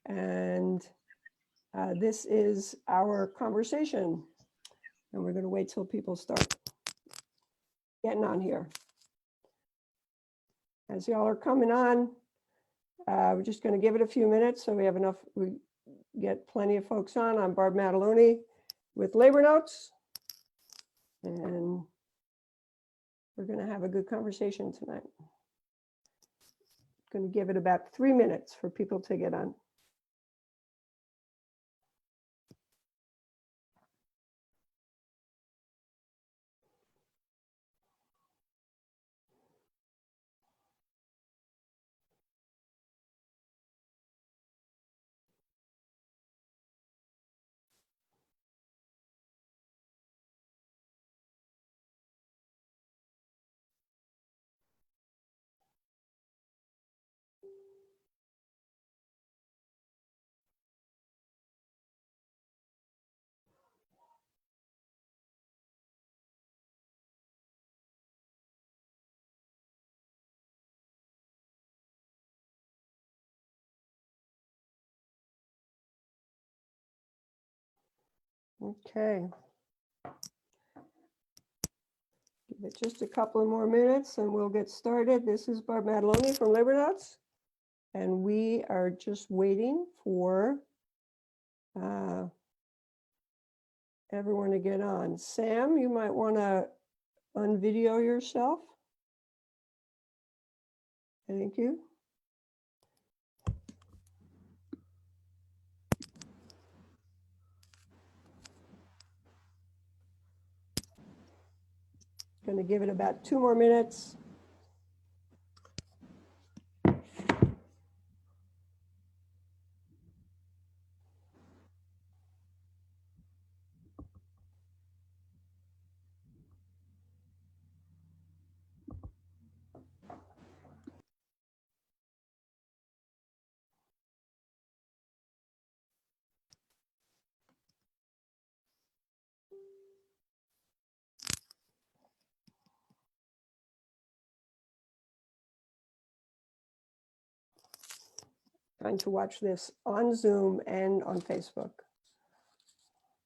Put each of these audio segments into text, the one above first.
And this is our conversation. And we're going to wait till people start getting on here. As y'all are coming on, we're just going to give it a few minutes so we have enough, we get plenty of folks on. I'm Barb Mataloni with Labor Notes, and we're going to have a good conversation tonight. Going to give it about 3 minutes for people to get on. Okay. Give it just a couple of more minutes and we'll get started. This is Barb Mataloni from Labor Notes, and we are just waiting for everyone to get on. Sam, you might want to unvideo yourself. Thank you. Going to give it about 2 more minutes. Trying to watch this on Zoom and on Facebook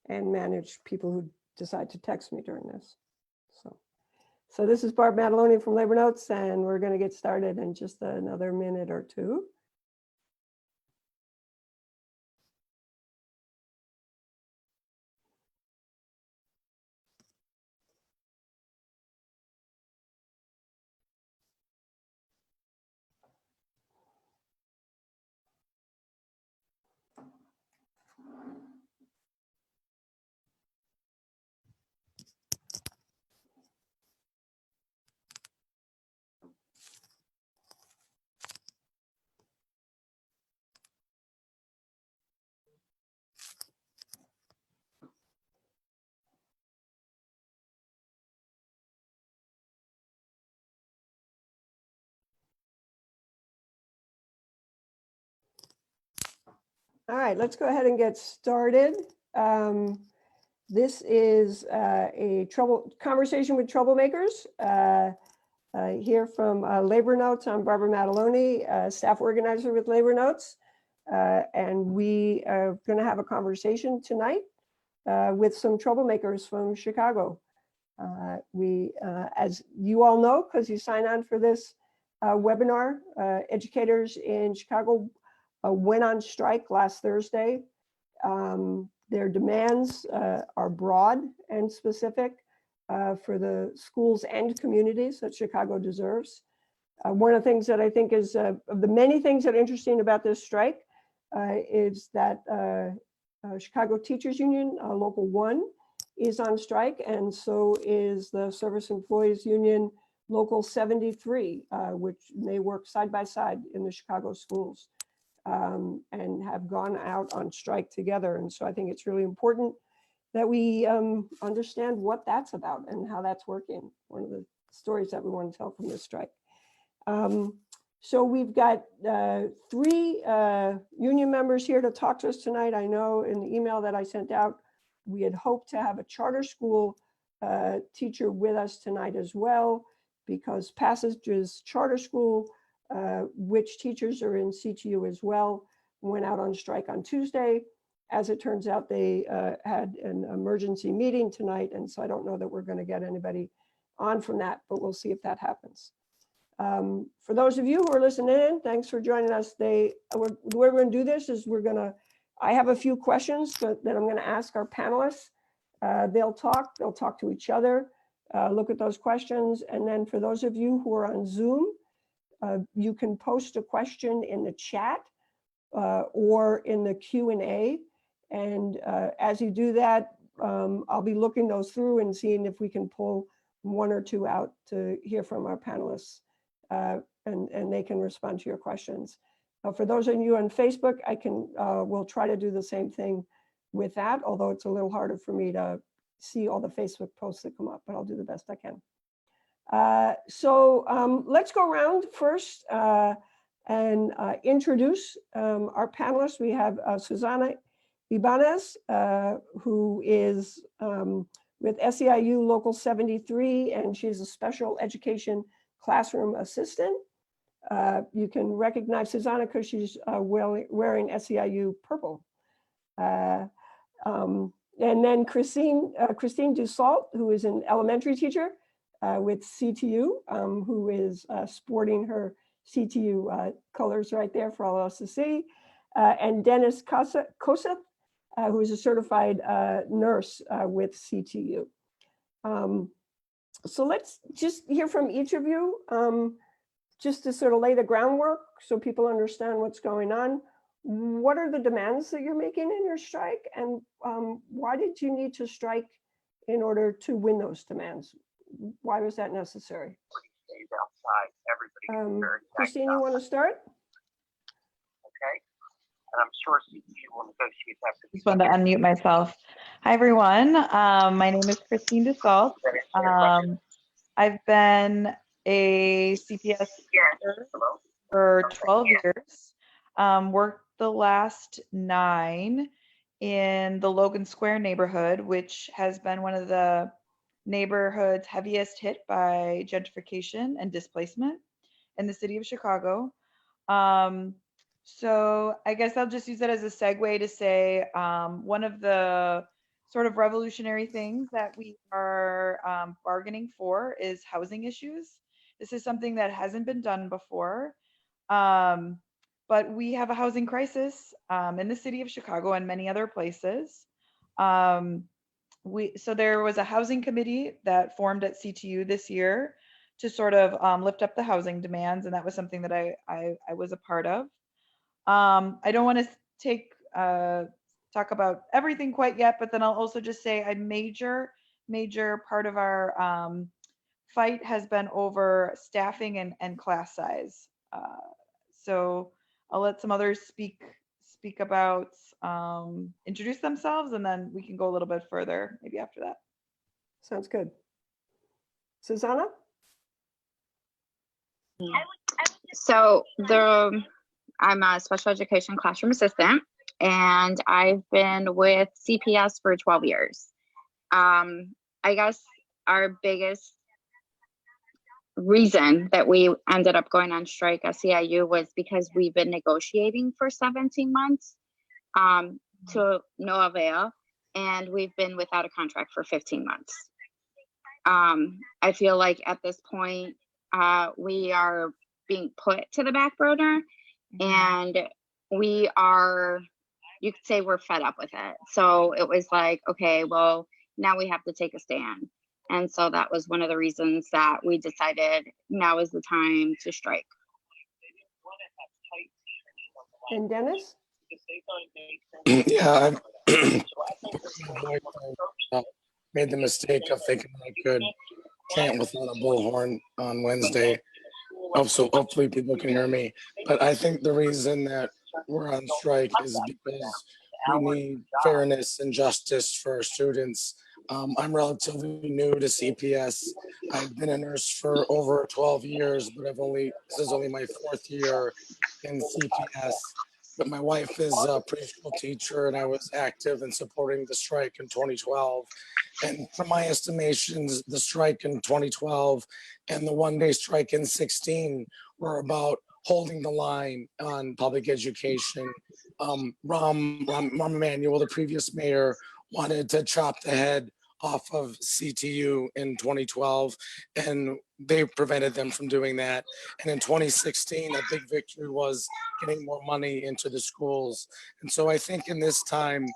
and manage people who decide to text me during this. So this is Barb Mataloni from Labor Notes, and we're going to get started in just another minute or two. All right, let's go ahead and get started. This is a conversation with troublemakers. Here from Labor Notes. I'm Barbara Mataloni, staff organizer with Labor Notes. And we are going to have a conversation tonight with some troublemakers from Chicago. As you all know, because you sign on for this webinar, educators in Chicago went on strike last Thursday. Their demands are broad and specific for the schools and communities that Chicago deserves. One of the things that I think is, of the many things that are interesting about this strike, is that Chicago Teachers Union, Local 1, is on strike, and so is the Service Employees Union, Local 73, which they work side by side in the Chicago schools. And have gone out on strike together. And so I think it's really important that we understand what that's about and how that's working. One of the stories that we want to tell from this strike. So we've got 3 union members here to talk to us tonight. I know in the email that I sent out, we had hoped to have a charter school teacher with us tonight as well, because Passage's charter school, which teachers are in CTU as well, went out on strike on Tuesday. As it turns out, they had an emergency meeting tonight, and so I don't know that we're going to get anybody on from that, but we'll see if that happens. For those of you who are listening in, thanks for joining us. The way we're going to do this is I have a few questions that I'm going to ask our panelists. They'll talk to each other, look at those questions, and then for those of you who are on Zoom, you can post a question in the chat or in the Q&A. And as you do that, I'll be looking those through and seeing if we can pull one or two out to hear from our panelists, and they can respond to your questions. For those of you on Facebook, we'll try to do the same thing with that, although it's a little harder for me to see all the Facebook posts that come up, but I'll do the best I can. Let's go around first and introduce our panelists. We have Susana Ibanez, who is with SEIU Local 73, and she's a special education classroom assistant. You can recognize Susana because she's wearing SEIU purple. And then Christine Dussault, who is an elementary teacher with CTU, who is sporting her CTU colors right there for all of us to see. And Dennis Koseth, who is a certified nurse with CTU. So let's just hear from each of you, just to sort of lay the groundwork so people understand what's going on. What are the demands that you're making in your strike, and why did you need to strike in order to win those demands? Why was that necessary? Christine, you want to start? Okay. And I'm sure CTU will negotiate that. Just wanted to unmute myself. Hi, everyone. My name is Christine Dussault. I've been a CPS for 12 years. Worked the last 9 in the Logan Square neighborhood, which has been one of the neighborhoods heaviest hit by gentrification and displacement in the city of Chicago. So I guess I'll just use that as a segue to say one of the sort of revolutionary things that we are bargaining for is housing issues. This is something that hasn't been done before, but we have a housing crisis in the city of Chicago and many other places. So there was a housing committee that formed at CTU this year to sort of lift up the housing demands, and that was something that I was a part of. I don't want to talk about everything quite yet, but then I'll also just say a major part of our fight has been over staffing and class size. So I'll let some others speak about, introduce themselves, and then we can go a little bit further maybe after that. Sounds good. Susana? So I'm a special education classroom assistant, and I've been with CPS for 12 years. I guess our biggest reason that we ended up going on strike at SEIU was because we've been negotiating for 17 months to no avail, and we've been without a contract for 15 months. I feel like at this point, we are being put to the back burner, and we are, you could say we're fed up with it. So it was like, okay, well, now we have to take a stand. And so that was one of the reasons that we decided now is the time to strike. And Dennis? Yeah, I made the mistake of thinking I could chant without a bullhorn on Wednesday. So hopefully people can hear me. But I think the reason that we're on strike is because we need fairness and justice for our students. I'm relatively new to CPS. I've been a nurse for over 12 years, but this is only my 4th year in CPS. But my wife is a preschool teacher, and I was active in supporting the strike in 2012. And from my estimations, the strike in 2012 and the one-day strike in 2016 were about holding the line on public education. Rahm Emanuel, the previous mayor, wanted to chop the head off of CTU in 2012, and they prevented them from doing that. And in 2016, a big victory was getting more money into the schools. And so I think in this time,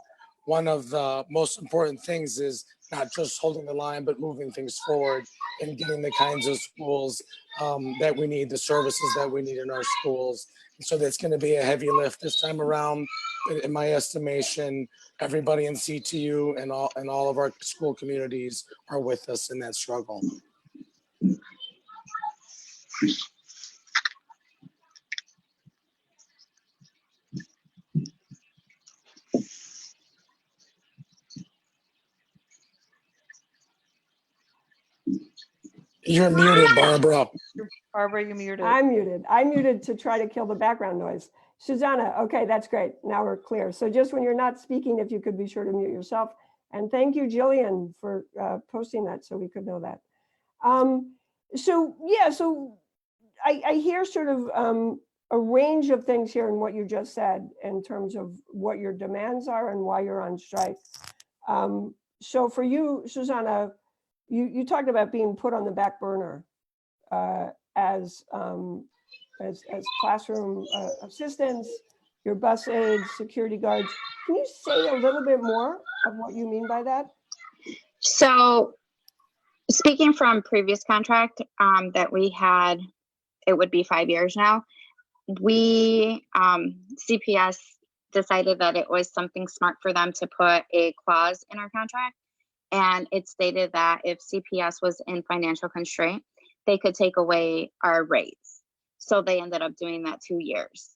one of the most important things is not just holding the line, but moving things forward and getting the kinds of schools that we need, the services that we need in our schools. And so that's going to be a heavy lift this time around. But in my estimation, everybody in CTU and all of our school communities are with us in that struggle. You're muted, Barbara. Barbara, you muted. I'm muted. I'm muted to try to kill the background noise. Susanna, okay, that's great. Now we're clear. So just when you're not speaking, if you could be sure to mute yourself. And thank you, Jillian, for posting that so we could know that. So I hear sort of a range of things here in what you just said in terms of what your demands are and why you're on strike. So for you, Susanna, you talked about being put on the back burner as classroom assistants, your bus aides, security guards. Can you say a little bit more of what you mean by that? So speaking from previous contract that we had, it would be 5 years now, we, CPS decided that it was something smart for them to put a clause in our contract. And it stated that if CPS was in financial constraint, they could take away our rates. So they ended up doing that 2 years.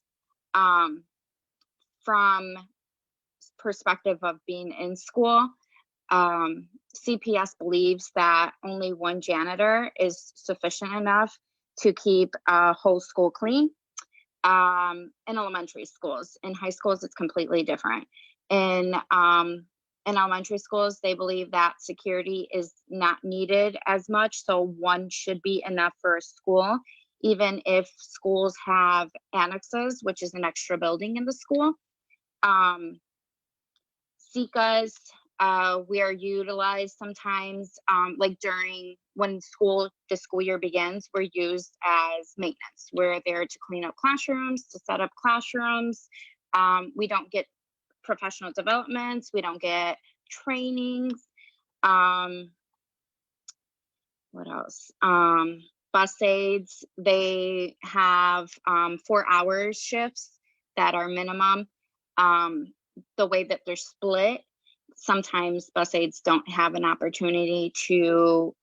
From perspective of being in school, CPS believes that only one janitor is sufficient enough to keep a whole school clean. In elementary schools, in high schools, it's completely different. In elementary schools, they believe that security is not needed as much. So one should be enough for a school, even if schools have annexes, which is an extra building in the school. SEIUs, we are utilized sometimes, like during when the school year begins, we're used as maintenance. We're there to clean up classrooms, to set up classrooms. We don't get professional developments. We don't get trainings. What else? Bus aides, they have 4 hours shifts that are minimum. The way that they're split, sometimes bus aides don't have an opportunity to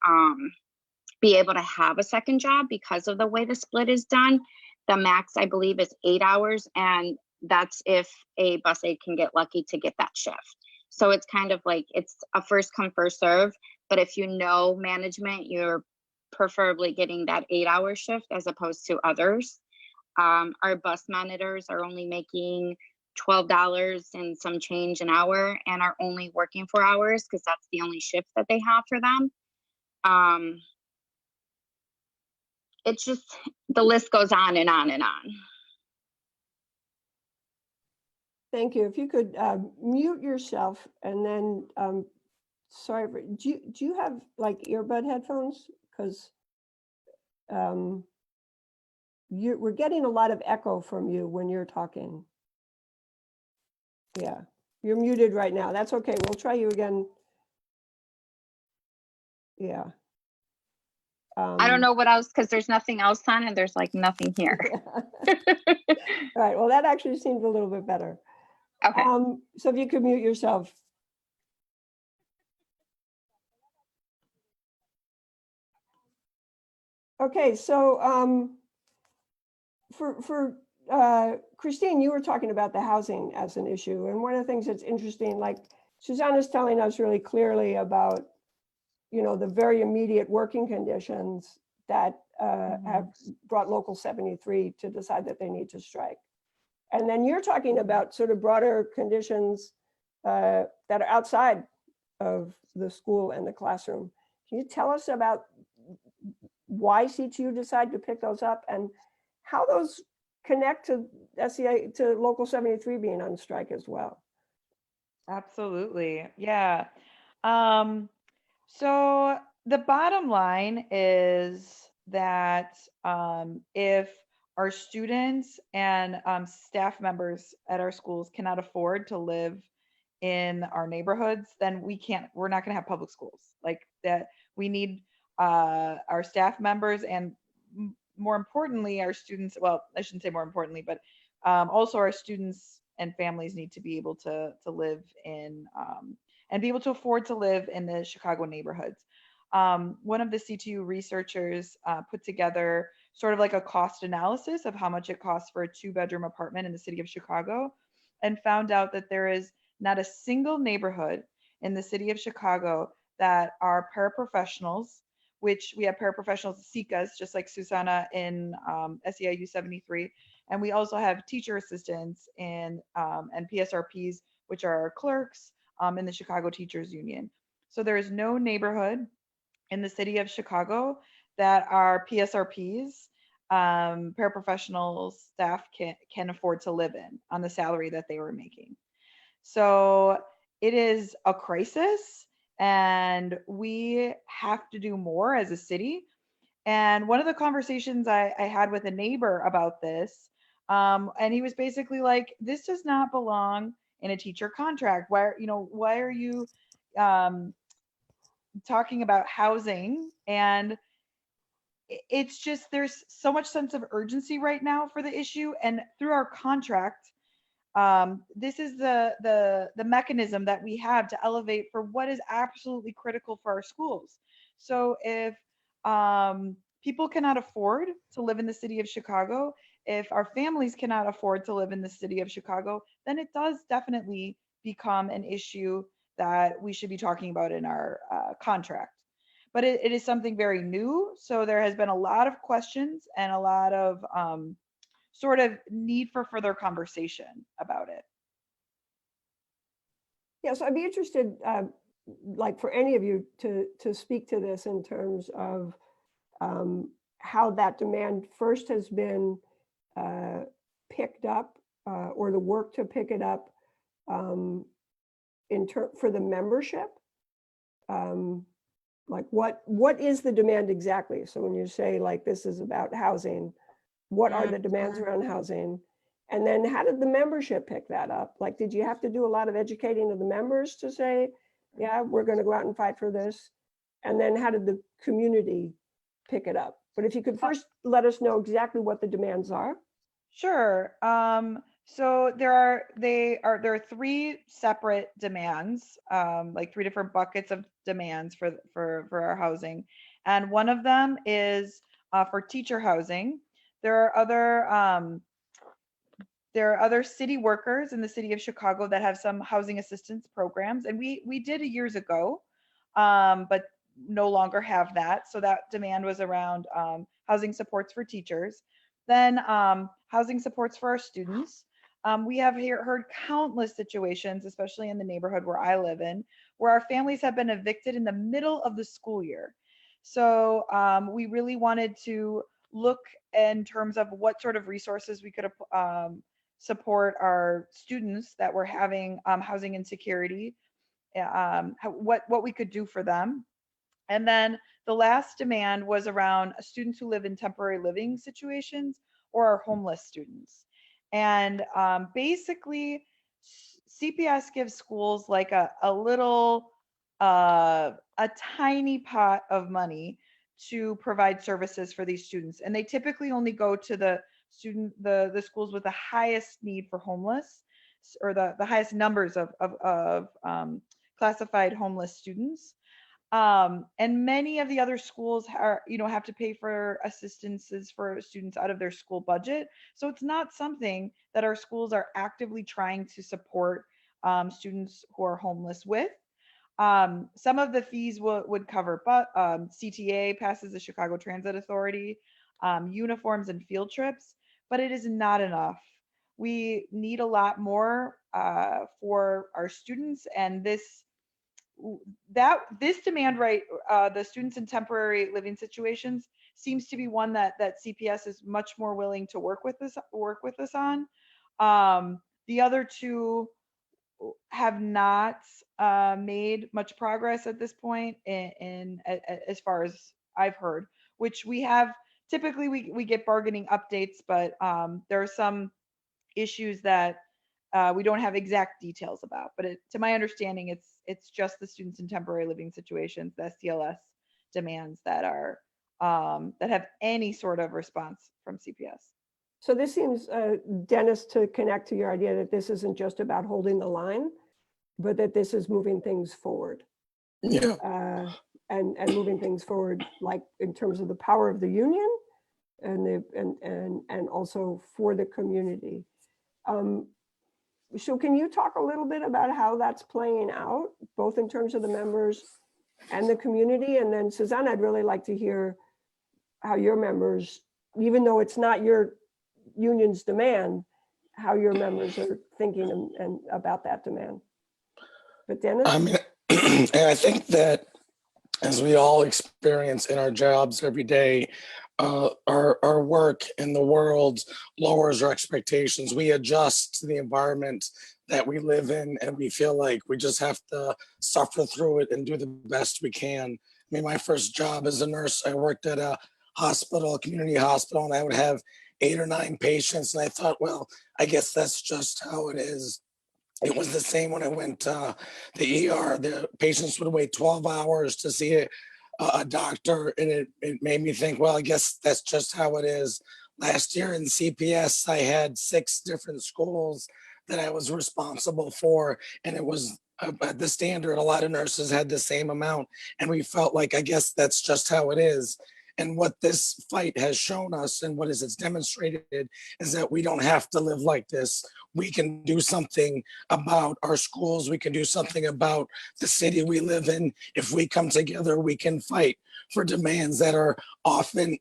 be able to have a second job because of the way the split is done. The max, I believe, is 8 hours, and that's if a bus aide can get lucky to get that shift. So it's kind of like it's a first come, first serve. But if you know management, you're preferably getting that 8-hour shift as opposed to others. Our bus monitors are only making $12 and some change an hour and are only working 4 hours because that's the only shift that they have for them. It's just, the list goes on and on and on. Thank you. If you could mute yourself and then, sorry, do you have like earbud headphones? Because we're getting a lot of echo from you when you're talking. Yeah, you're muted right now. That's okay. We'll try you again. Yeah. I don't know what else, because there's nothing else on and there's like nothing here. All right. Well, that actually seemed a little bit better. Okay. So if you could mute yourself. Okay, so for Christine, you were talking about the housing as an issue, and one of the things that's interesting, like Susanna's telling us really clearly about, you know, the very immediate working conditions that have brought Local 73 to decide that they need to strike. And then you're talking about sort of broader conditions that are outside of the school and the classroom. Can you tell us about why CTU decided to pick those up and how those connect to SEI, to Local 73 being on strike as well. Absolutely. Yeah. Um, so the bottom line is that if our students and staff members at our schools cannot afford to live in our neighborhoods, then we're not going to have public schools like that. We need our staff members and more importantly, our students. Well, I shouldn't say more importantly, but also our students and families need to be able to live in and be able to afford to live in the Chicago neighborhoods. One of the CTU researchers put together sort of like a cost analysis of how much it costs for a 2-bedroom apartment in the city of Chicago and found out that there is not a single neighborhood in the city of Chicago that are paraprofessionals, which we have paraprofessionals, SICAs, just like Susanna in SEIU 73. And we also have teacher assistants and PSRPs, which are our clerks in the Chicago Teachers Union. So there is no neighborhood in the city of Chicago that our PSRPs, paraprofessionals, staff can afford to live in on the salary that they were making. So it is a crisis and we have to do more as a city. And one of the conversations I had with a neighbor about this, and he was basically like, this does not belong in a teacher contract. Why are you talking about housing? And it's just, there's so much sense of urgency right now for the issue. And through our contract, this is the mechanism that we have to elevate for what is absolutely critical for our schools. So if people cannot afford to live in the city of Chicago, if our families cannot afford to live in the city of Chicago, then it does definitely become an issue that we should be talking about in our contract. But it is something very new, so there has been a lot of questions and a lot of sort of need for further conversation about it. Yeah, so I'd be interested, like for any of you to speak to this in terms of how that demand first has been picked up or the work to pick it up for the membership. Like what is the demand exactly? So when you say like this is about housing, what are the demands around housing? And then how did the membership pick that up? Like, did you have to do a lot of educating of the members to say, yeah, we're going to go out and fight for this? And then how did the community pick it up? But if you could first let us know exactly what the demands are. Sure. So there are 3 separate demands, like 3 different buckets of demands for our housing, and one of them is for teacher housing. There are other city workers in the city of Chicago that have some housing assistance programs, and we did years ago, but no longer have that. So that demand was around housing supports for teachers. Then housing supports for our students. We have heard countless situations, especially in the neighborhood where I live in, where our families have been evicted in the middle of the school year. So we really wanted to look in terms of what sort of resources we could support our students that were having housing insecurity, what we could do for them. And then the last demand was around students who live in temporary living situations or are homeless students. And basically, CPS gives schools like a little, a tiny pot of money to provide services for these students. And they typically only go to the schools with the highest need for homeless, or the highest numbers of classified homeless students. And many of the other schools have to pay for assistances for students out of their school budget. So it's not something that our schools are actively trying to support students who are homeless with. Some of the fees would cover, but CTA passes, the Chicago Transit Authority, uniforms and field trips, but it is not enough. We need a lot more for our students, and this demand, right, the students in temporary living situations seems to be one that CPS is much more willing to work with us on. The other two have not made much progress at this point as far as I've heard, which we have typically we get bargaining updates, but there are some issues that we don't have exact details about. But to my understanding, it's just the students in temporary living situations, the STLS demands that are that have any sort of response from CPS. So this seems, Dennis, to connect to your idea that this isn't just about holding the line, but that this is moving things forward. Yeah. And moving things forward, like in terms of the power of the union and also for the community. So can you talk a little bit about how that's playing out, both in terms of the members and the community? And then Suzanne, I'd really like to hear how your members, even though it's not your union's demand, how your members are thinking and about that demand. But Dennis? I mean, and I think that as we all experience in our jobs every day, our work in the world lowers our expectations. We adjust to the environment that we live in, and we feel like we just have to suffer through it and do the best we can. I mean, my first job as a nurse, I worked at a hospital, a community hospital, and I would have 8 or 9 patients. And I thought, well, I guess that's just how it is. It was the same when I went to the ER. The patients would wait 12 hours to see a doctor, and it made me think, well, I guess that's just how it is. Last year in CPS, I had 6 different schools that I was responsible for, and it was the standard. A lot of nurses had the same amount, and we felt like, I guess that's just how it is. And what this fight has shown us and what it's demonstrated is that we don't have to live like this. We can do something about our schools. We can do something about the city we live in. If we come together, we can fight for demands that are often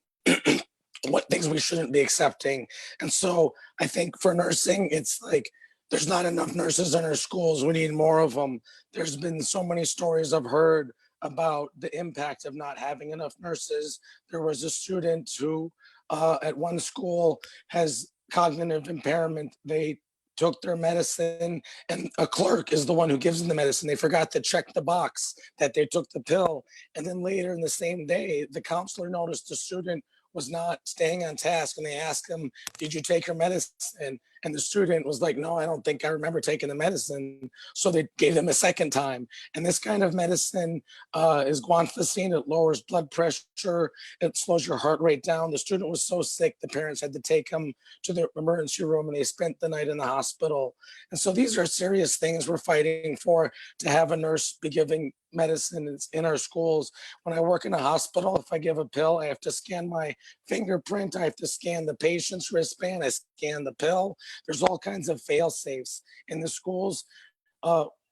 what things we shouldn't be accepting. And so I think for nursing, it's like there's not enough nurses in our schools. We need more of them. There's been so many stories I've heard about the impact of not having enough nurses. There was a student who at one school has cognitive impairment. They took their medicine, and a clerk is the one who gives them the medicine. They forgot to check the box that they took the pill. And then later in the same day, the counselor noticed the student was not staying on task, and they asked him, "Did you take your medicine?" And the student was like, "No, I don't think I remember taking the medicine." So they gave them a second time. And this kind of medicine is guanfacine. It lowers blood pressure. It slows your heart rate down. The student was so sick, the parents had to take him to the emergency room, and they spent the night in the hospital. And so these are serious things we're fighting for, to have a nurse be giving medicine in our schools. When I work in a hospital, if I give a pill, I have to scan my fingerprint. I have to scan the patient's wristband. I scan the pill. There's all kinds of fail safes in the schools.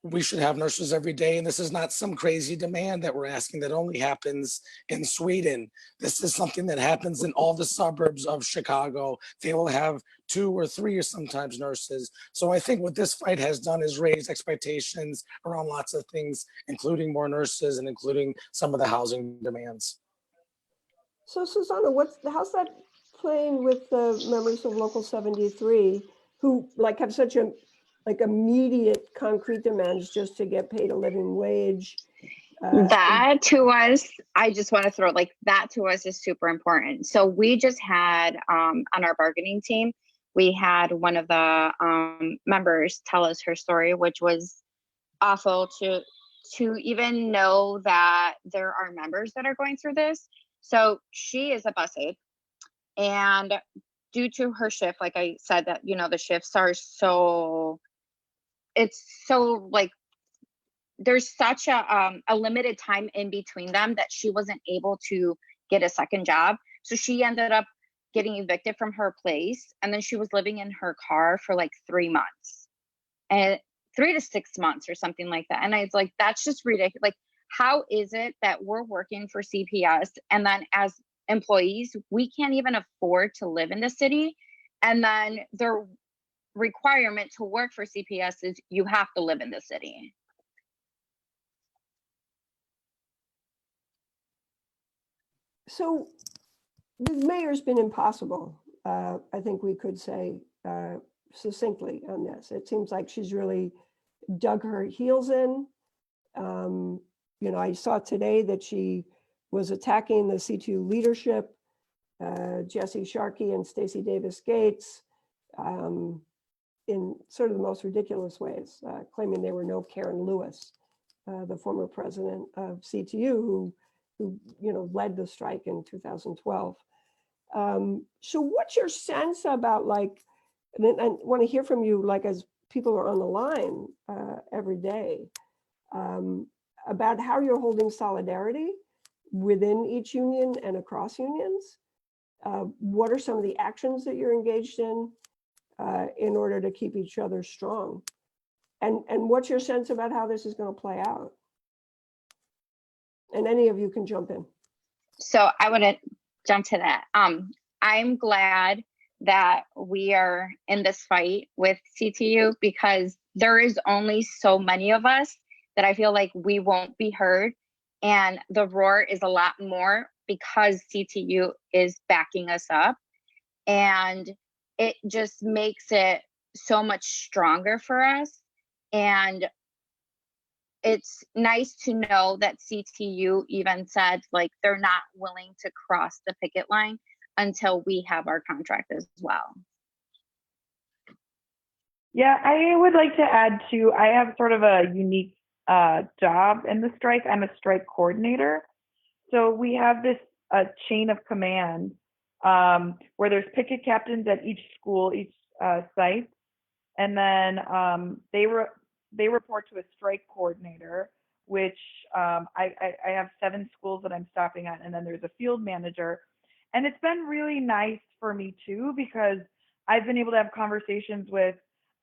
We should have nurses every day. And this is not some crazy demand that we're asking that only happens in Sweden. This is something that happens in all the suburbs of Chicago. They will have 2 or 3 or sometimes nurses. So I think what this fight has done is raise expectations around lots of things, including more nurses and including some of the housing demands. So Susanna, how's that playing with the members of Local 73 who like have such a immediate concrete demands just to get paid a living wage? That to us, I just want to throw like that to us is super important. So we just had on our bargaining team, we had one of the members tell us her story, which was awful to even know that there are members that are going through this. So she is a bus aide, and due to her shift, like I said, that the shifts are it's so like there's such a limited time in between them that she wasn't able to get a second job. So she ended up getting evicted from her place, and then she was living in her car for like 3 months, and 3 to 6 months or something like that. And I was like, that's just ridiculous. Like, how is it that we're working for CPS, and then as employees, we can't even afford to live in the city, and then their requirement to work for CPS is you have to live in the city. So the mayor's been impossible. I think we could say succinctly on this. It seems like she's really dug her heels in. You know, I saw today that she was attacking the C2 leadership, Jesse Sharkey and Stacey Davis Gates, in sort of the most ridiculous ways, claiming they were no Karen Lewis, the former president of CTU, who you know led the strike in 2012. So what's your sense about, like, and I want to hear from you, like, as people are on the line every day, about how you're holding solidarity within each union and across unions. What are some of the actions that you're engaged in order to keep each other strong? And what's your sense about how this is going to play out? And any of you can jump in. So I want to jump to that. I'm glad that we are in this fight with CTU, because there is only so many of us that I feel like we won't be heard. And the roar is a lot more because CTU is backing us up. And it just makes it so much stronger for us. And it's nice to know that CTU even said, like, they're not willing to cross the picket line until we have our contract as well. Yeah, I would like to add too, I have sort of a unique job in the strike. I'm a strike coordinator. So we have this chain of command where there's picket captains at each school, each site. And then they report to a strike coordinator, which I have 7 schools that I'm stopping at. And then there's a field manager. And it's been really nice for me too, because I've been able to have conversations with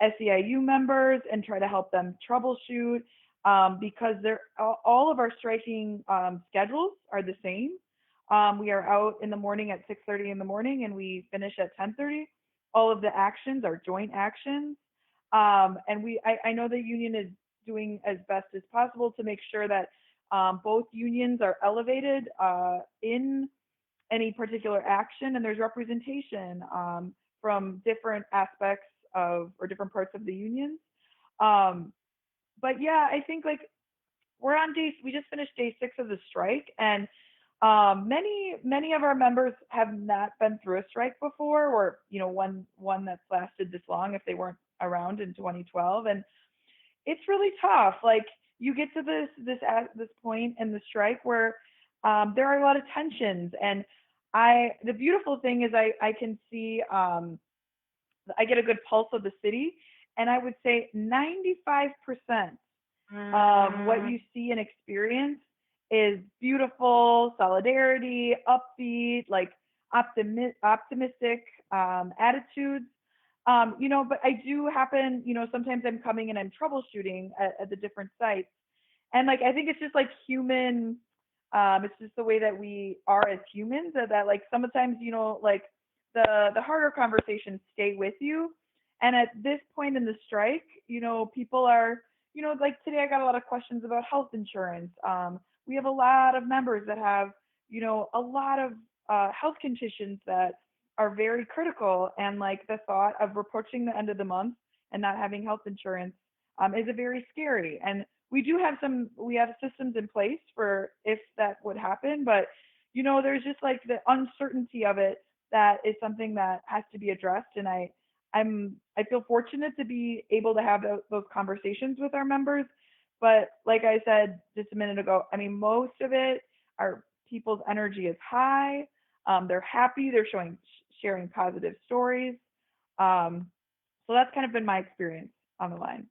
SEIU members and try to help them troubleshoot, because all of our striking schedules are the same. We are out in the morning at 6:30 in the morning and we finish at 10:30. All of the actions are joint actions. And I know the union is doing as best as possible to make sure that both unions are elevated in any particular action, and there's representation from different aspects of, or different parts of the unions. But yeah, I think, like, we just finished day 6 of the strike, and many of our members have not been through a strike before, or you know, one that's lasted this long if they weren't around in 2012, and it's really tough. Like, you get to this point in the strike where there are a lot of tensions, and the beautiful thing is I can see, I get a good pulse of the city, and I would say 95% of what you see and experience is beautiful, solidarity, upbeat, like optimistic attitudes. You know, but I do happen, you know, sometimes I'm coming and I'm troubleshooting at the different sites. And like, I think it's just like human, it's just the way that we are as humans, that like sometimes, you know, like the harder conversations stay with you. And at this point in the strike, you know, people are, you know, like today I got a lot of questions about health insurance. We have a lot of members that have, you know, a lot of health conditions that are very critical. And like the thought of approaching the end of the month and not having health insurance is a very scary. And we have systems in place for if that would happen, but you know, there's just like the uncertainty of it that is something that has to be addressed. And I feel fortunate to be able to have those conversations with our members. But like I said just a minute ago, I mean, most of it, our people's energy is high. They're happy. They're sharing positive stories. So that's kind of been my experience on the line.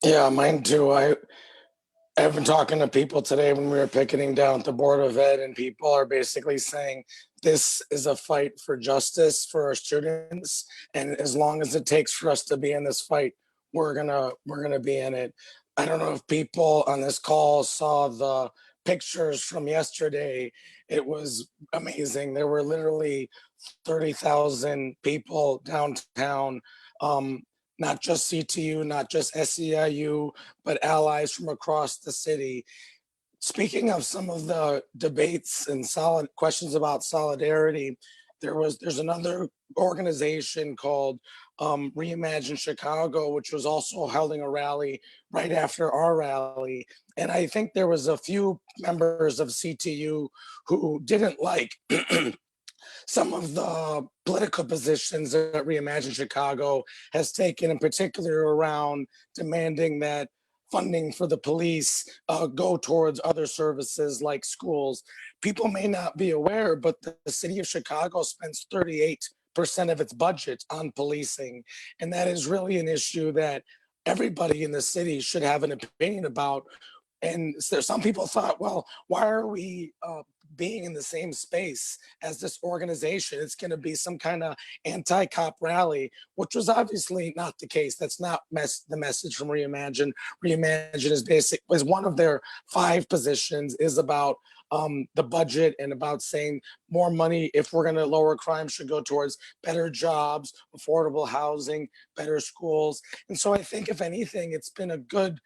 Yeah, mine too. I've been talking to people today when we were picketing down at the Board of Ed, and people are basically saying this is a fight for justice for our students, and as long as it takes for us to be in this fight, we're gonna be in it. I don't know if people on this call saw the pictures from yesterday. It was amazing. There were literally 30,000 people downtown. Not just CTU, not just SEIU, but allies from across the city, Speaking of some of the debates and solid questions about solidarity, there's another organization called Reimagine Chicago, which was also holding a rally right after our rally. And I think there was a few members of CTU who didn't like some of the political positions that Reimagine Chicago has taken, in particular around demanding that funding for the police go towards other services like schools. People may not be aware, but the city of Chicago spends 38% of its budget on policing. And that is really an issue that everybody in the city should have an opinion about. And so some people thought, well, why are we being in the same space as this organization? It's going to be some kind of anti-cop rally, which was obviously not the case. That's not the message from Reimagine. Reimagine is one of their 5 positions is about the budget and about saying more money, if we're going to lower crime, should go towards better jobs, affordable housing, better schools. And so I think, if anything, it's been a good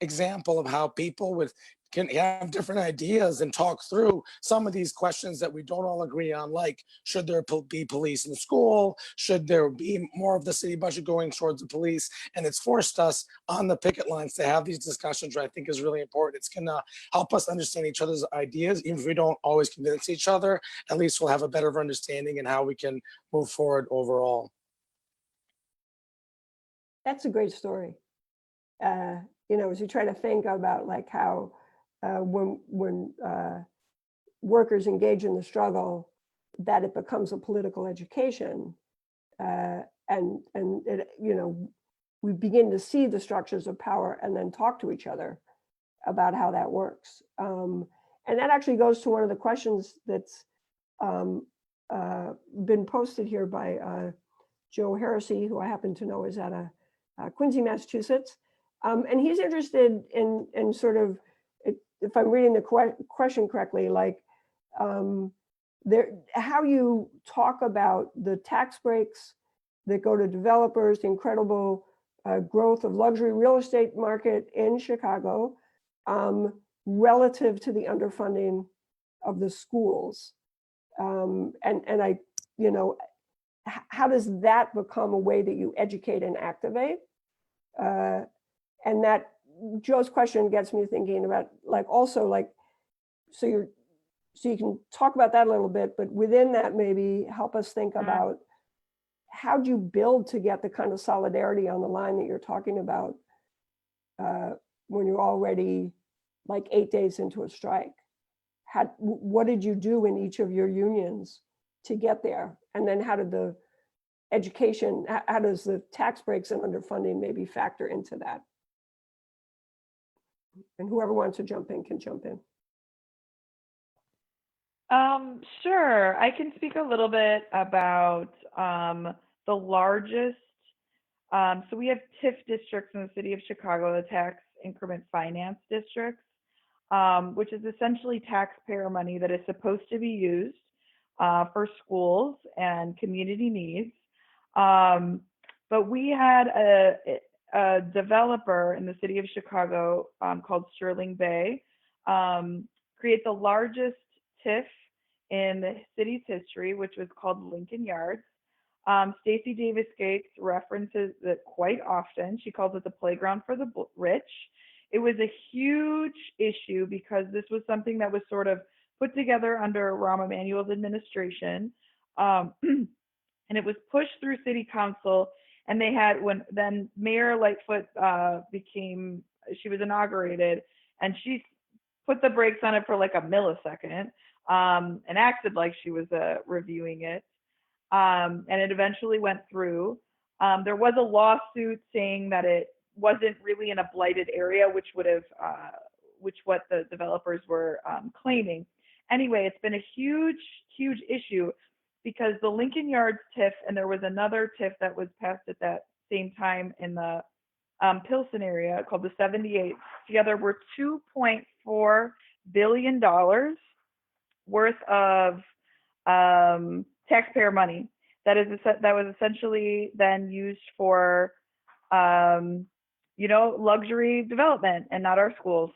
example of how people can have different ideas and talk through some of these questions that we don't all agree on, like should there be police in school? Should there be more of the city budget going towards the police? And it's forced us on the picket lines to have these discussions, which I think is really important. It's going to help us understand each other's ideas. Even if we don't always convince each other, at least we'll have a better understanding in how we can move forward overall. That's a great story. As you try to think about like how when workers engage in the struggle, that it becomes a political education, and it, we begin to see the structures of power and then talk to each other about how that works. And that actually goes to one of the questions that's been posted here by Joe Heresy, who I happen to know is at Quincy, Massachusetts. And he's interested in sort of, if I'm reading the question correctly, like how you talk about the tax breaks that go to developers, the incredible growth of luxury real estate market in Chicago, relative to the underfunding of the schools. And I, how does that become a way that you educate and activate? And that Joe's question gets me thinking about so you can talk about that a little bit, but within that, maybe help us think about how do you build to get the kind of solidarity on the line that you're talking about when you're already like 8 days into a strike? What did you do in each of your unions to get there? And then how did the education, how does the tax breaks and underfunding maybe factor into that? And whoever wants to jump in can jump in. Sure. I can speak a little bit about the largest. So we have TIF districts in the city of Chicago, the tax increment finance districts, which is essentially taxpayer money that is supposed to be used for schools and community needs. But we had a developer in the city of Chicago called Sterling Bay create the largest TIF in the city's history, which was called Lincoln Yards. Stacey Davis Gates references it quite often. She calls it the playground for the rich. It was a huge issue because this was something that was sort of put together under Rahm Emanuel's administration. And it was pushed through city council. And they had, then Mayor Lightfoot she was inaugurated, and she put the brakes on it for like a millisecond and acted like she was reviewing it. And it eventually went through. There was a lawsuit saying that it wasn't really in a blighted area, which what the developers were claiming. Anyway, it's been a huge, huge issue because the Lincoln Yards TIF, and there was another TIF that was passed at that same time in the Pilsen area called the 78, together were $2.4 billion worth of taxpayer money that was essentially then used for luxury development and not our schools.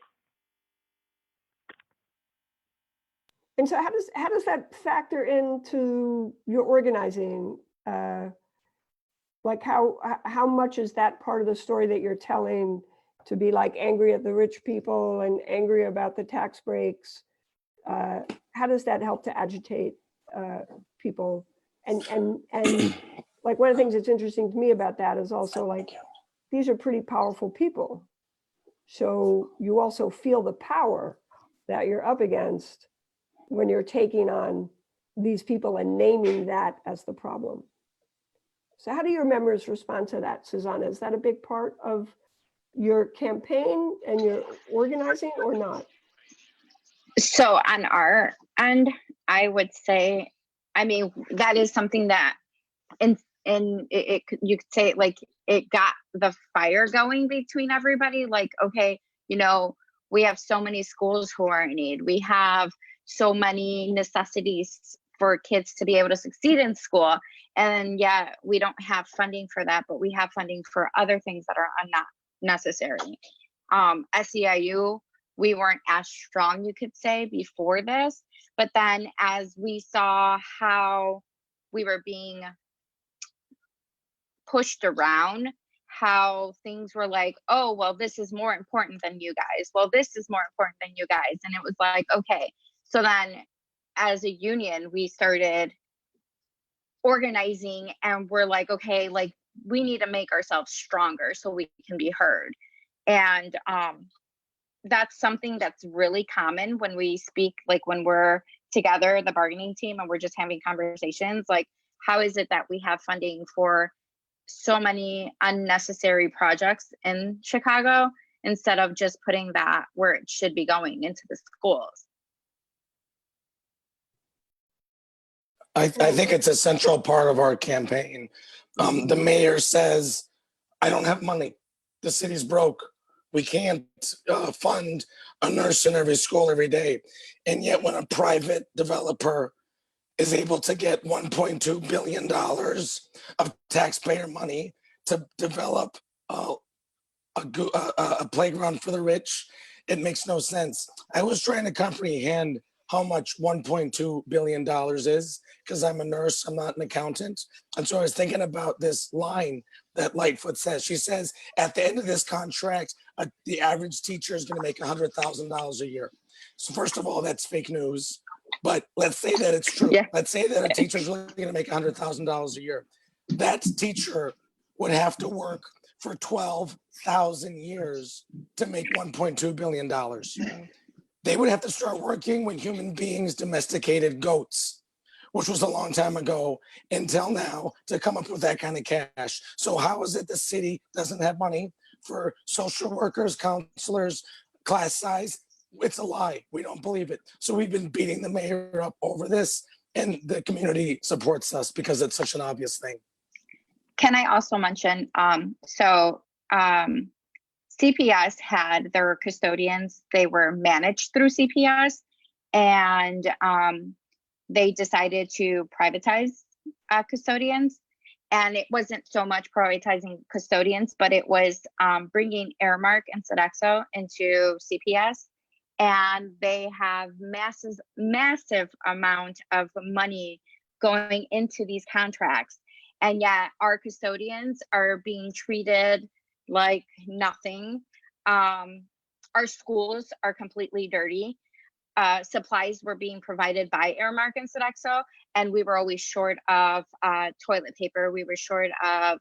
And so how does that factor into your organizing? Like how much is that part of the story that you're telling, to be like angry at the rich people and angry about the tax breaks? How does that help to agitate people? And like one of the things that's interesting to me about that is also like, these are pretty powerful people. So you also feel the power that you're up against when you're taking on these people and naming that as the problem. So how do your members respond to that, Susanna? Is that a big part of your campaign and your organizing or not? So on our end, I would say, I mean, that is something that you could say like it got the fire going between everybody. Like, okay, you know, we have so many schools who are in need. We have so many necessities for kids to be able to succeed in school. And yet we don't have funding for that, but we have funding for other things that are not necessary. SEIU, we weren't as strong, you could say, before this. But then as we saw how we were being pushed around, how things were like, oh, well, this is more important than you guys. Well, this is more important than you guys. And it was like, okay. So then as a union, we started organizing and we're like, okay, like we need to make ourselves stronger so we can be heard. And that's something that's really common when we speak, like when we're together, the bargaining team, and we're just having conversations, like, how is it that we have funding for so many unnecessary projects in Chicago instead of just putting that where it should be going, into the schools? I think it's a central part of our campaign. The mayor says, I don't have money. The city's broke. We can't fund a nurse in every school every day. And yet when a private developer is able to get $1.2 billion of taxpayer money to develop a playground for the rich, it makes no sense. I was trying to comprehend how much $1.2 billion is, because I'm a nurse, I'm not an accountant. And so I was thinking about this line that Lightfoot says. She says, at the end of this contract, the average teacher is gonna make $100,000 a year. So first of all, that's fake news, but let's say that it's true. Yeah. Let's say that a teacher's really gonna make $100,000 a year. That teacher would have to work for 12,000 years to make $1.2 billion. They would have to start working when human beings domesticated goats, which was a long time ago, until now, to come up with that kind of cash. So how is it the city doesn't have money for social workers, counselors, class size? It's a lie. We don't believe it. So we've been beating the mayor up over this, and the community supports us because it's such an obvious thing. Can I also mention, CPS had their custodians, they were managed through CPS, and they decided to privatize custodians. And it wasn't so much privatizing custodians, but it was bringing Aramark and Sodexo into CPS. And they have massive amount of money going into these contracts. And yet our custodians are being treated like nothing. Our schools are completely dirty. Supplies were being provided by Aramark and Sodexo, and we were always short of toilet paper. We were short of,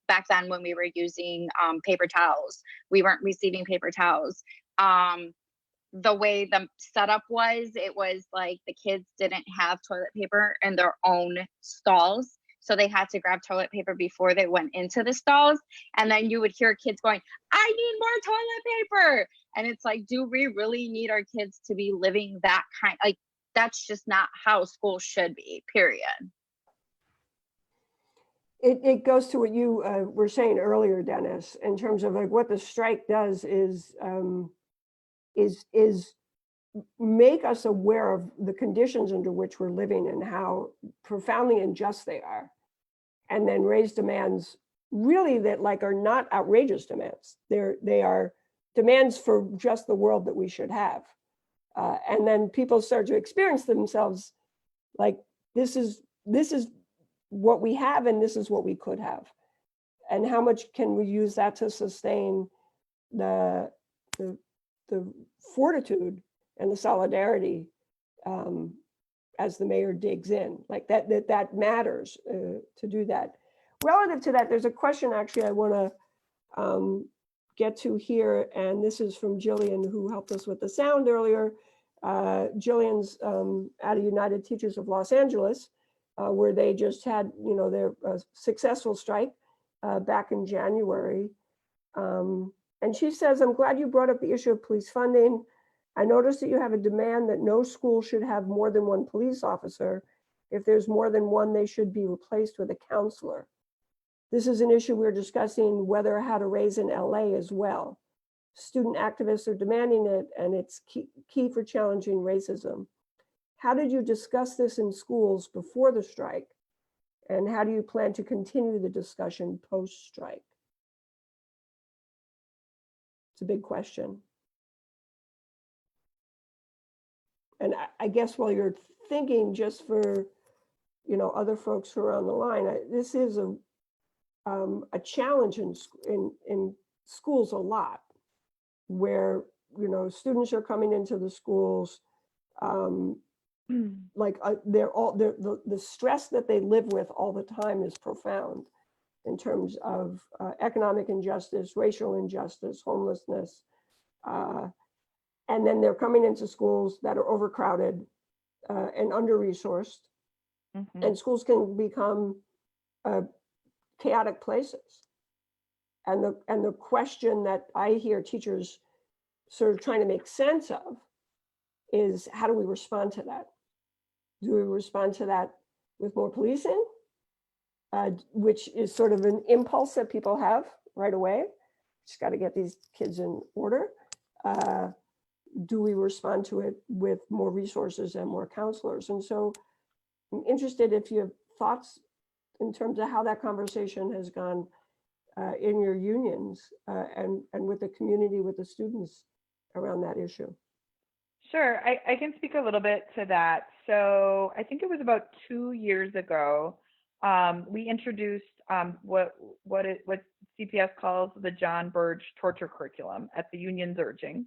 back then when we were using paper towels, we weren't receiving paper towels. The way the setup was, it was like the kids didn't have toilet paper in their own stalls. So they had to grab toilet paper before they went into the stalls. And then you would hear kids going, I need more toilet paper. And it's like, do we really need our kids to be living that kind? Like, that's just not how school should be, period. It goes to what you were saying earlier, Dennis, in terms of like what the strike does is make us aware of the conditions under which we're living and how profoundly unjust they are, and then raise demands really that like are not outrageous demands. They are demands for just the world that we should have. And then people start to experience themselves like, this is what we have and this is what we could have. And how much can we use that to sustain the fortitude and the solidarity as the mayor digs in, like that matters to do that. Relative to that, there's a question actually I want to get to here, and this is from Jillian, who helped us with the sound earlier. Jillian's at a United Teachers of Los Angeles, where they just had, their successful strike back in January. And she says, I'm glad you brought up the issue of police funding. I noticed that you have a demand that no school should have more than one police officer. If there's more than one, they should be replaced with a counselor. This is an issue we're discussing whether or how to raise in LA as well. Student activists are demanding it, and it's key for challenging racism. How did you discuss this in schools before the strike? And how do you plan to continue the discussion post-strike? It's a big question. And I guess while you're thinking, just for, other folks who are on the line, this is a challenge in schools a lot, where, students are coming into the schools, like the stress that they live with all the time is profound in terms of economic injustice, racial injustice, homelessness. And then they're coming into schools that are overcrowded and under-resourced. And schools can become chaotic places. And the question that I hear teachers sort of trying to make sense of is, how do we respond to that? Do we respond to that with more policing, which is sort of an impulse that people have right away? Just got to get these kids in order. Do we respond to it with more resources and more counselors? And so I'm interested if you have thoughts in terms of how that conversation has gone in your unions and with the community, with the students around that issue. Sure, I can speak a little bit to that. So I think it was about 2 years ago, we introduced what CPS calls the John Burge torture curriculum at the union's urging.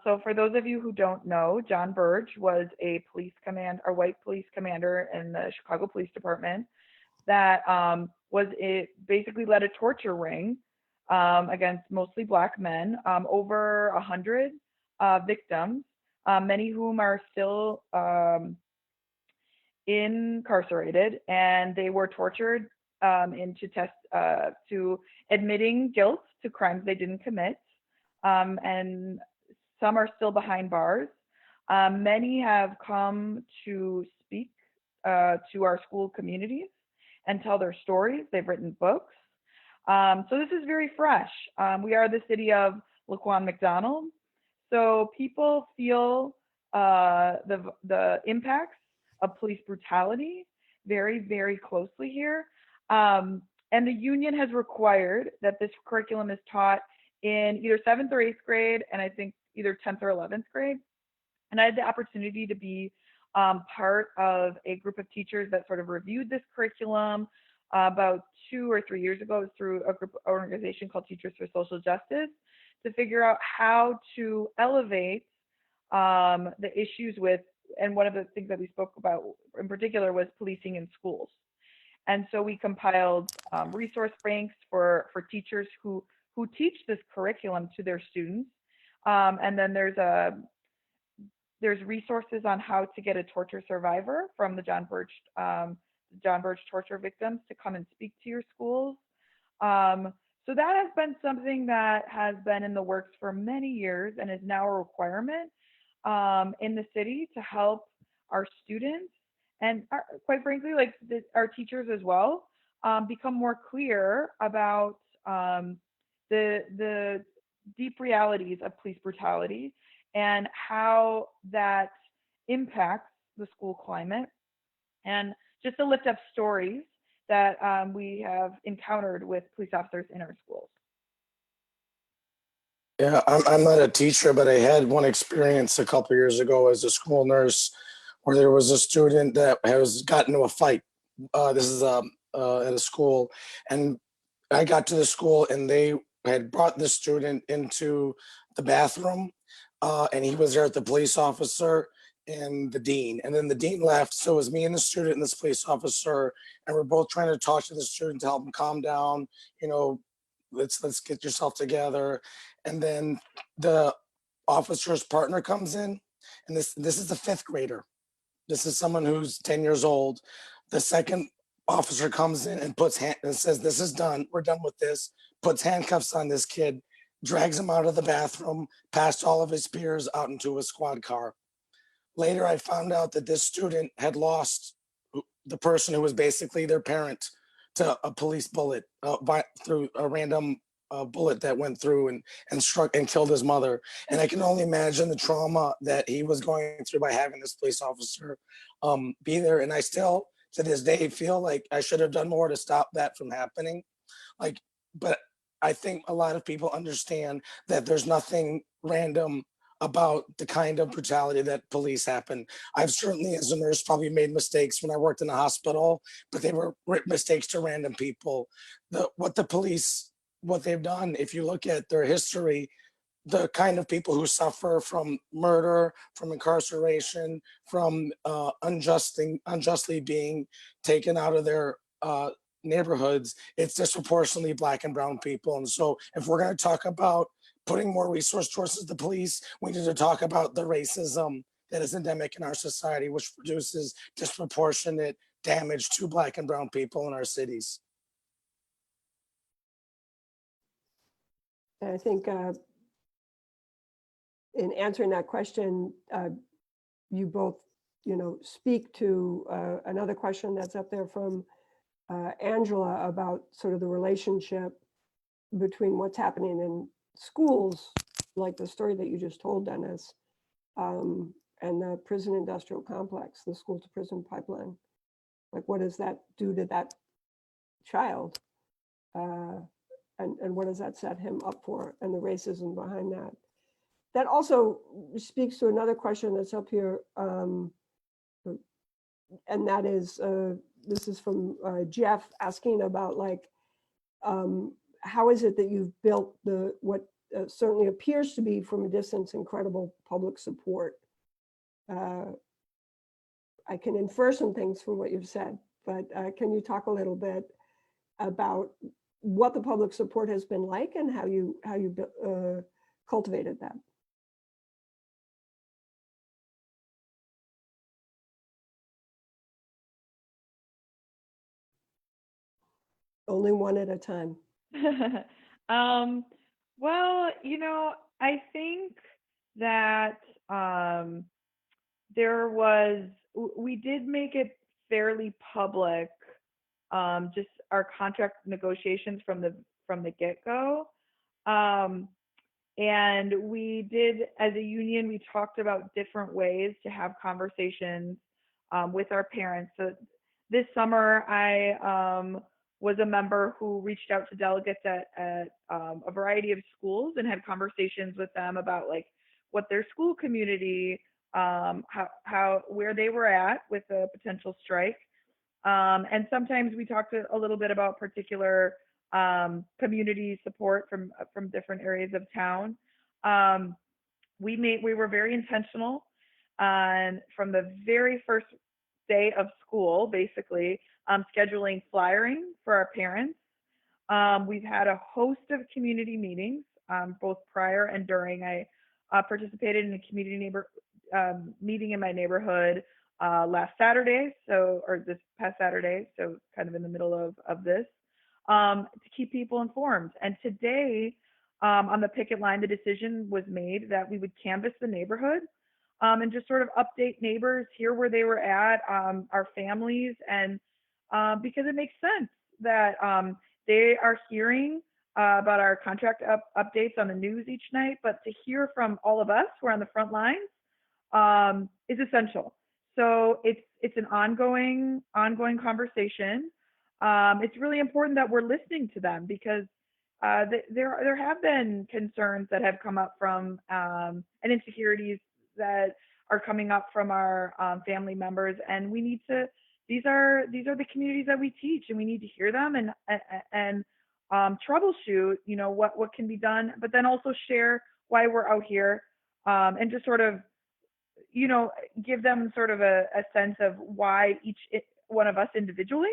So for those of you who don't know, John Burge was a white police commander in the Chicago Police Department that basically led a torture ring against mostly Black men, over 100 victims, many whom are still incarcerated, and they were tortured to admitting guilt to crimes they didn't commit, and some are still behind bars. Many have come to speak to our school communities and tell their stories. They've written books. So this is very fresh. We are the city of Laquan McDonald. So people feel the impacts of police brutality very, very closely here. And the union has required that this curriculum is taught in either 7th or 8th grade, and I think either 10th or 11th grade. And I had the opportunity to be part of a group of teachers that sort of reviewed this curriculum about 2 or 3 years ago. It was through a group organization called Teachers for Social Justice, to figure out how to elevate the issues with, and one of the things that we spoke about in particular was policing in schools. And so we compiled resource banks for teachers who teach this curriculum to their students. And then there's resources on how to get a torture survivor from the John Burge torture victims to come and speak to your schools. So that has been something that has been in the works for many years and is now a requirement in the city to help our students and quite frankly, like our teachers as well, become more clear about the deep realities of police brutality and how that impacts the school climate, and just to lift up stories that we have encountered with police officers in our schools. Yeah, I'm not a teacher, but I had one experience a couple years ago as a school nurse where there was a student that has gotten into a fight. This is at a school, and I got to the school and they had brought the student into the bathroom, and he was there with the police officer and the dean. And then the dean left, so it was me and the student and this police officer, and we're both trying to talk to the student to help him calm down. You know, let's get yourself together. And then the officer's partner comes in, and this is the fifth grader. This is someone who's 10 years old. The second officer comes in and and says, "This is done. We're done with this." Puts handcuffs on this kid, drags him out of the bathroom, past all of his peers, out into a squad car. Later, I found out that this student had lost the person who was basically their parent to a police bullet through a random bullet that went through and struck and killed his mother. And I can only imagine the trauma that he was going through by having this police officer be there. And I still, to this day, feel like I should have done more to stop that from happening. Like, but I think a lot of people understand that there's nothing random about the kind of brutality that police happen. I've certainly, as a nurse, probably made mistakes when I worked in the hospital, but they were mistakes to random people. What the police, what they've done, if you look at their history, the kind of people who suffer from murder, from incarceration, from unjustly being taken out of their neighborhoods, it's disproportionately Black and brown people. And so if we're going to talk about putting more resource towards the police, we need to talk about the racism that is endemic in our society, which produces disproportionate damage to Black and brown people in our cities. And I think in answering that question, you both, speak to another question that's up there from Angela about sort of the relationship between what's happening in schools, like the story that you just told, Dennis, and the prison industrial complex, the school to prison pipeline. Like, what does that do to that child? And what does that set him up for, and the racism behind that? That also speaks to another question that's up here, and that is, this is from Jeff asking about, like, how is it that you've built what certainly appears to be from a distance incredible public support? I can infer some things from what you've said, but can you talk a little bit about what the public support has been like and how you cultivated that? Only one at a time. Well, I think that we did make it fairly public, just our contract negotiations from the get-go. And we did, as a union, we talked about different ways to have conversations with our parents. So this summer, I was a member who reached out to delegates at a variety of schools and had conversations with them about, like, what their school community, where they were at with a potential strike. And sometimes we talked a little bit about particular community support from different areas of town. We were very intentional on, from the very first day of school, basically, scheduling flyering for our parents. We've had a host of community meetings, both prior and during. I participated in a community meeting in my neighborhood last Saturday, or this past Saturday, so kind of in the middle of this, to keep people informed. And today, on the picket line, the decision was made that we would canvass the neighborhood and just sort of update neighbors, hear where they were at, our families, and because it makes sense that they are hearing about our contract updates on the news each night, but to hear from all of us who are on the front lines is essential. So it's an ongoing conversation. It's really important that we're listening to them, because there have been concerns that have come up from and insecurities that are coming up from our family members, and we need to. These are the communities that we teach, and we need to hear them and troubleshoot. You know what can be done, but then also share why we're out here, and just sort of give them sort of a sense of why each one of us individually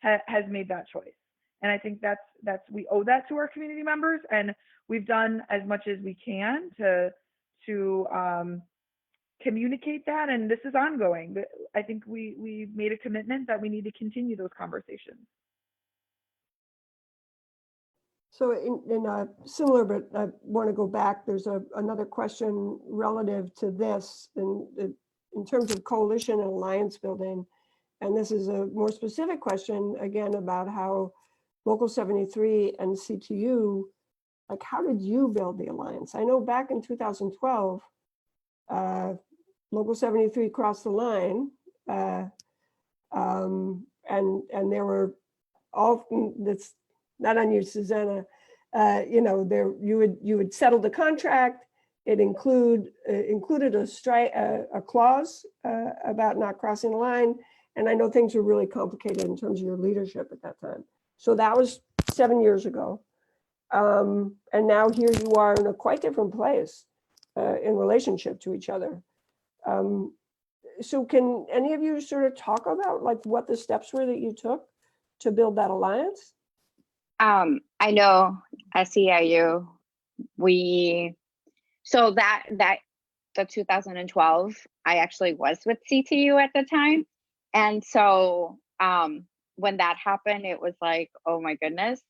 has made that choice. And I think that's we owe that to our community members, and we've done as much as we can to communicate that, and this is ongoing. But I think we made a commitment that we need to continue those conversations. So in a similar, but I want to go back, there's another question relative to this in terms of coalition and alliance building. And this is a more specific question, again, about how Local 73 and CTU, like, how did you build the alliance? I know back in 2012, Local 73 crossed the line, and there were all, that's not on you, Susanna, you would settle the contract. It included a clause about not crossing the line. And I know things were really complicated in terms of your leadership at that time. So that was 7 years ago. And now here you are in a quite different place in relationship to each other. So can any of you sort of talk about like what the steps were that you took to build that alliance? I know SEIU, the 2012, I actually was with CTU at the time. And so when that happened, it was like, oh my goodness.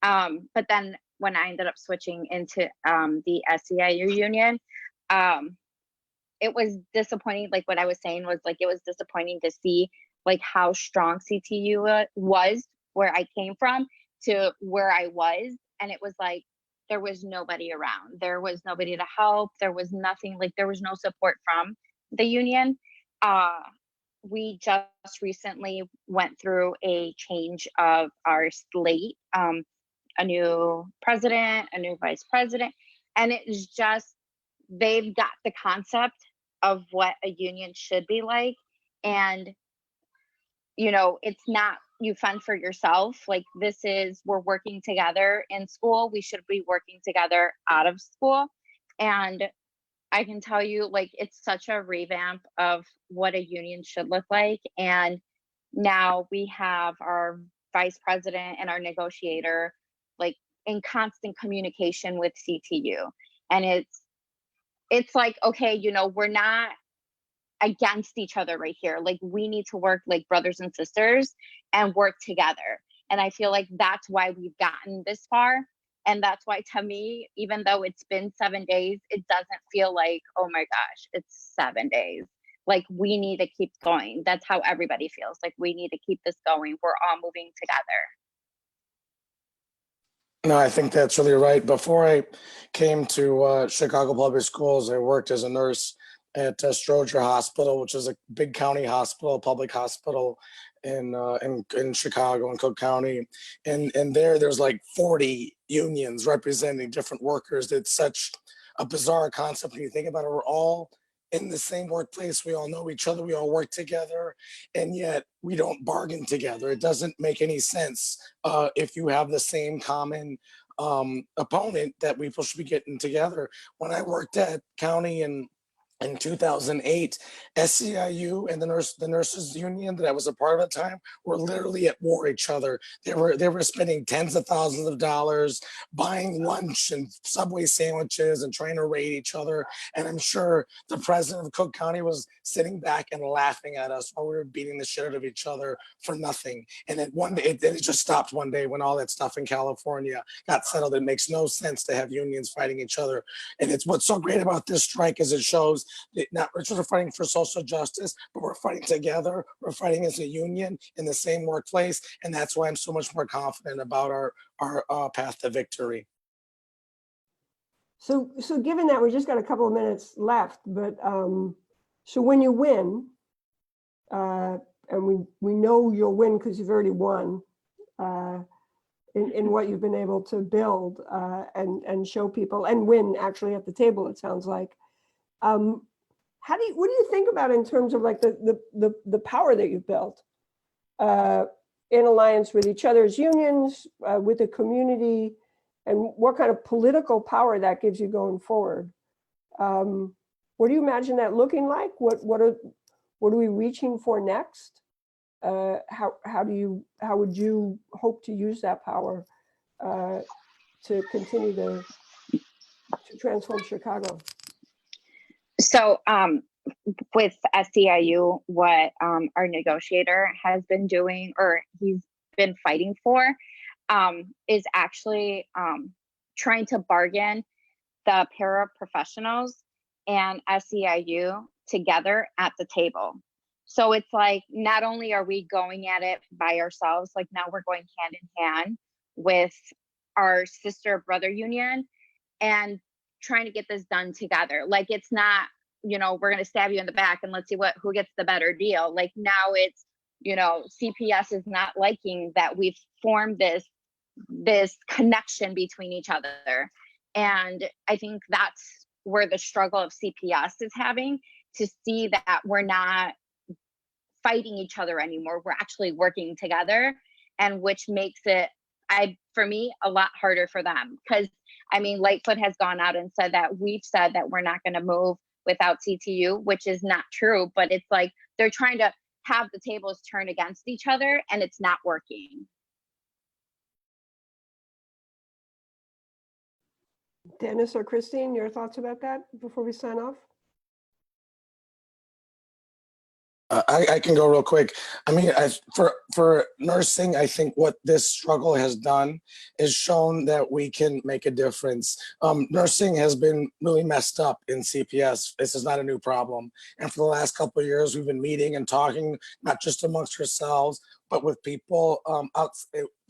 But then when I ended up switching into the SEIU union, it was disappointing. Like what I was saying was like, it was disappointing to see like how strong CTU was where I came from to where I was. And it was like, there was nobody around. There was nobody to help. There was nothing, like there was no support from the union. We just recently went through a change of our slate, a new president, a new vice president. And it's just, they've got the concept of what a union should be like. And, it's not you fend for yourself. Like we're working together in school. We should be working together out of school. And I can tell you, like, it's such a revamp of what a union should look like. And now we have our vice president and our negotiator, like, in constant communication with CTU. And it's like, okay, we're not against each other right here. Like, we need to work like brothers and sisters and work together. And I feel like that's why we've gotten this far. And that's why, to me, even though it's been 7 days, it doesn't feel like, oh my gosh, it's 7 days. Like, we need to keep going. That's how everybody feels. Like, we need to keep this going. We're all moving together. No, I think that's really right. Before I came to Chicago Public Schools, I worked as a nurse at Stroger Hospital, which is a big county hospital, public hospital in Chicago and Cook County. And there's like 40 unions representing different workers. It's such a bizarre concept when you think about it. We're all in the same workplace. We all know each other. We all work together, and yet we don't bargain together. It doesn't make any sense if you have the same common opponent that we should be getting together. When I worked at county in 2008, SEIU and the nurses union that I was a part of at the time were literally at war with each other. They were spending tens of thousands of dollars buying lunch and Subway sandwiches and trying to raid each other. And I'm sure the president of Cook County was sitting back and laughing at us while we were beating the shit out of each other for nothing. And then one day, it just stopped one day when all that stuff in California got settled. It makes no sense to have unions fighting each other. And it's what's so great about this strike is it shows not just we're fighting for social justice, but we're fighting together. We're fighting as a union in the same workplace, and that's why I'm so much more confident about our path to victory. So given that we just got a couple of minutes left, but so when you win, and we know you'll win because you've already won, in what you've been able to build and show people and win actually at the table, it sounds like. What do you think about in terms of like the power that you've built in alliance with each other's unions, with the community, and what kind of political power that gives you going forward? What do you imagine that looking like? What are we reaching for next? How would you hope to use that power to continue to transform Chicago? So with SEIU, what our negotiator has been doing, or he's been fighting for, is actually trying to bargain the paraprofessionals and SEIU together at the table. So it's like, not only are we going at it by ourselves, like now we're going hand in hand with our sister brother union and trying to get this done together. Like, it's not, you know, we're going to stab you in the back and let's see who gets the better deal. Like now it's, you know, CPS is not liking that we've formed this connection between each other. And I think that's where the struggle of CPS is having, to see that we're not fighting each other anymore. We're actually working together, and which makes it, for me, a lot harder for them. Because I mean, Lightfoot has gone out and said that we've said that we're not going to move without CTU, which is not true. But it's like they're trying to have the tables turn against each other, and it's not working. Dennis or Christine, your thoughts about that before we sign off? I can go real quick. I mean, for nursing, I think what this struggle has done is shown that we can make a difference. Nursing has been really messed up in CPS. This is not a new problem. And for the last couple of years, we've been meeting and talking, not just amongst ourselves, but with people,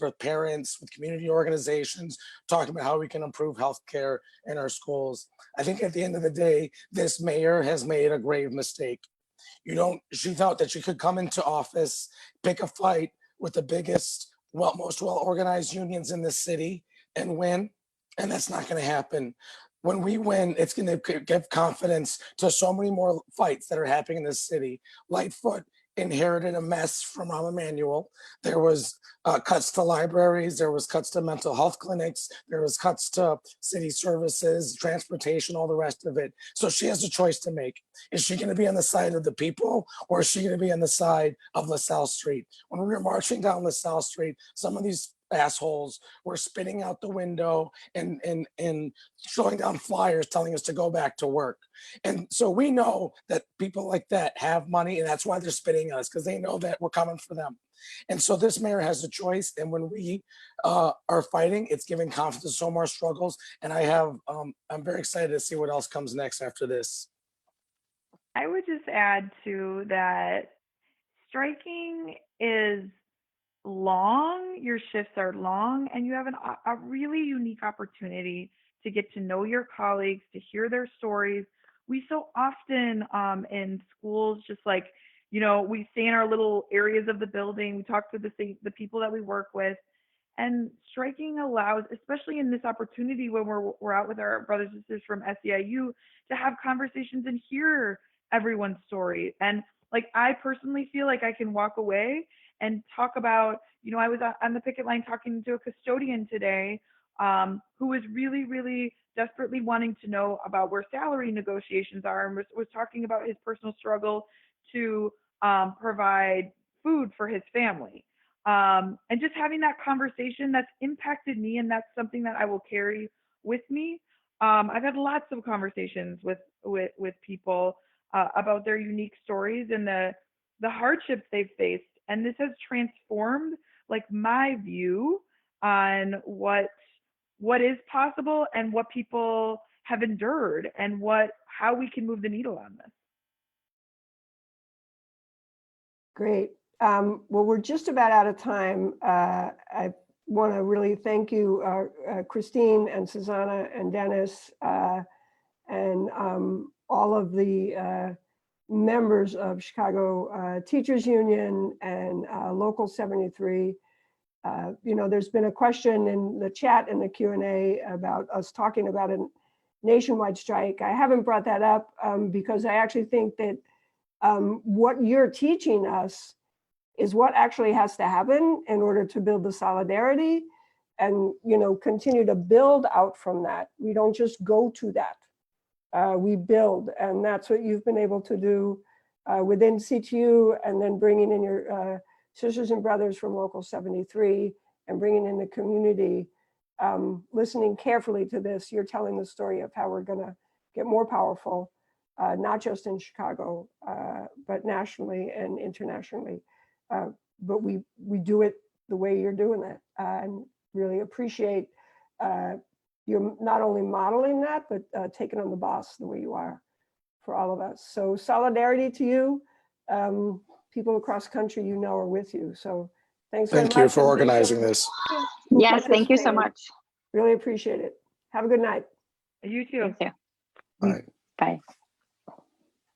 with parents, with community organizations, talking about how we can improve healthcare in our schools. I think at the end of the day, this mayor has made a grave mistake. She thought that she could come into office, pick a fight with the biggest, most well-organized unions in the city and win. And that's not going to happen. When we win, it's going to give confidence to so many more fights that are happening in this city. Lightfoot inherited a mess from Rahm Emanuel. There was cuts to libraries, there was cuts to mental health clinics, there was cuts to city services, transportation, all the rest of it. So she has a choice to make. Is she going to be on the side of the people, or is she going to be on the side of LaSalle Street? When we were marching down LaSalle Street, some of these assholes were spitting out the window and throwing down flyers telling us to go back to work. And so we know that people like that have money, and that's why they're spitting at us, because they know that we're coming for them. And so this mayor has a choice, and when we are fighting, it's giving confidence to so more struggles. And I'm very excited to see what else comes next after this. I would just add to that, striking is long, your shifts are long, and you have a really unique opportunity to get to know your colleagues, to hear their stories. We so often in schools, just like, you know, we stay in our little areas of the building, we talk to the people that we work with, and striking allows, especially in this opportunity when we're out with our brothers and sisters from SEIU, to have conversations and hear everyone's story. And like, I personally feel like I can walk away and talk about, you know, I was on the picket line talking to a custodian today who was really, really desperately wanting to know about where salary negotiations are, and was talking about his personal struggle to provide food for his family. And just having that conversation that's impacted me, and that's something that I will carry with me. I've had lots of conversations with people about their unique stories and the hardships they've faced. And this has transformed like my view on what is possible and what people have endured, and how we can move the needle on this. Great. Well, we're just about out of time. I want to really thank you, Christine and Susanna and Dennis, and all of the members of Chicago Teachers Union and Local 73 You know, there's been a question in the chat and the Q&A about us talking about a nationwide strike. I haven't brought that up because I actually think that what you're teaching us is what actually has to happen in order to build the solidarity and, you know, continue to build out from that. We don't just go to that. We build, and that's what you've been able to do within CTU, and then bringing in your sisters and brothers from Local 73 and bringing in the community, listening carefully to this. You're telling the story of how we're gonna get more powerful, not just in Chicago, but nationally and internationally. But we do it the way you're doing it, and really appreciate you're not only modeling that, but taking on the boss the way you are for all of us. So solidarity to you. People across country, you know, are with you. So thanks very much. Thank you for and thanks organizing everyone this. who Yes, thank you so participated. much. Really appreciate it. Have a good night. You too. Thank you. Bye. Bye.